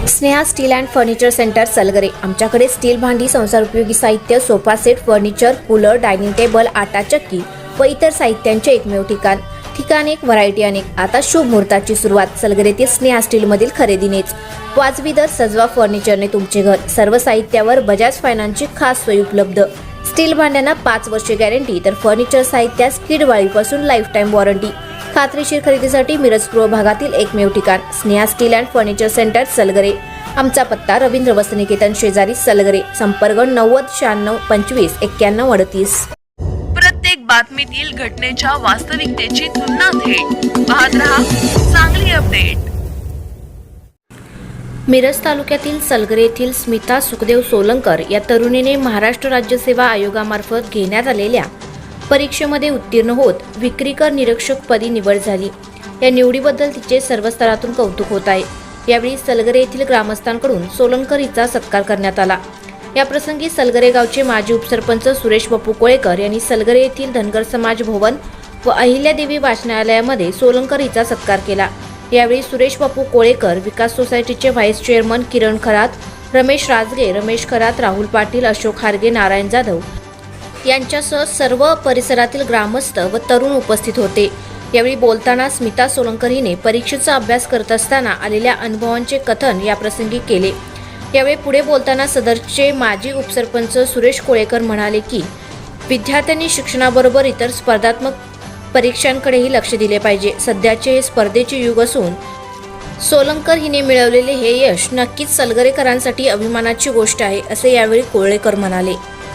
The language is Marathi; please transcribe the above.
Sneha steel and furniture centre Salgare. आमच्याकडे स्टील भांडी, संसार उपयोगी साहित्य, sofa set, furniture, cooler, dining table, आटा चक्की व इतर साहित्यांचे एकमेव ठिकाण एक, व्हरायटी अनेक। आता शुभ मुहूर्ताची सुरुवात सलगरेतील स्नेहा स्टील मधील खरेदीनेच। वाजवी दर, सजवा फर्निचरने तुमचे घर। सर्व साहित्यावर बजाज फायनान्सची खास सोय उपलब्ध। स्टील भांड्यांना 5 वर्षे गॅरंटी, तर फर्निचर साहित्यास किडवाळीपासून लाईफ टाईम वॉरंटी। खात्रीशीर खरेदीसाठी मिरज पूर्व भागातील एकमेव ठिकाण Sneha steel and furniture centre Salgare. आमचा पत्ता रवींद्र वसतिनिकेतन शेजारी सलगरे। संपर्क 90 96 25 91 38। प्रत्येक बातमीतील घटनेच्या वास्तविकतेची तुलना थेट पाहत रहा चांगली अपडेट। मिरज तालुक्यातील सलगरे येथील स्मिता सुखदेव सोलंकर या तरुणीने महाराष्ट्र राज्य सेवा आयोगामार्फत घेण्यात आलेल्या परीक्षेमध्ये उत्तीर्ण होत विक्रीकर निरीक्षक पदी निवड झाली। या निवडीबद्दल तिचे सर्व स्तरातून कौतुक होत आहे। यावेळी सलगरे येथील ग्रामस्थांकडून सोलंकर हिचा सत्कार करण्यात आला। या प्रसंगी सलगरे गावचे माजी उपसरपंच सुरेश बापू कोळेकर यांनी सलगरे येथील धनगर समाज भवन व अहिल्यादेवी वाचनालयामध्ये सोलंकर हिचा सत्कार केला। यावेळी सुरेश बापू कोळेकर, विकास सोसायटीचे व्हाईस चेअरमन किरण खरात, रमेश राजगे, रमेश खरात, राहुल पाटील, अशोक हारगे, नारायण जाधव यांच्यासह सर्व परिसरातील ग्रामस्थ व तरुण उपस्थित होते। यावेळी बोलताना स्मिता सोलंकर हिने परीक्षेचा अभ्यास करत असताना आलेल्या अनुभवांचे कथन या प्रसंगी केले। यावेळी पुढे बोलताना सदरचे माजी उपसरपंच सुरेश कोळेकर म्हणाले की विद्यार्थ्यांनी शिक्षणाबरोबर इतर स्पर्धात्मक परीक्षांकडेही लक्ष दिले पाहिजे। सध्याचे हे स्पर्धेचे युग असून सोलंकर हिने मिळवलेले हे यश नक्कीच सलगरेकरांसाठी अभिमानाची गोष्ट आहे, असे यावेळी कोळेकर म्हणाले।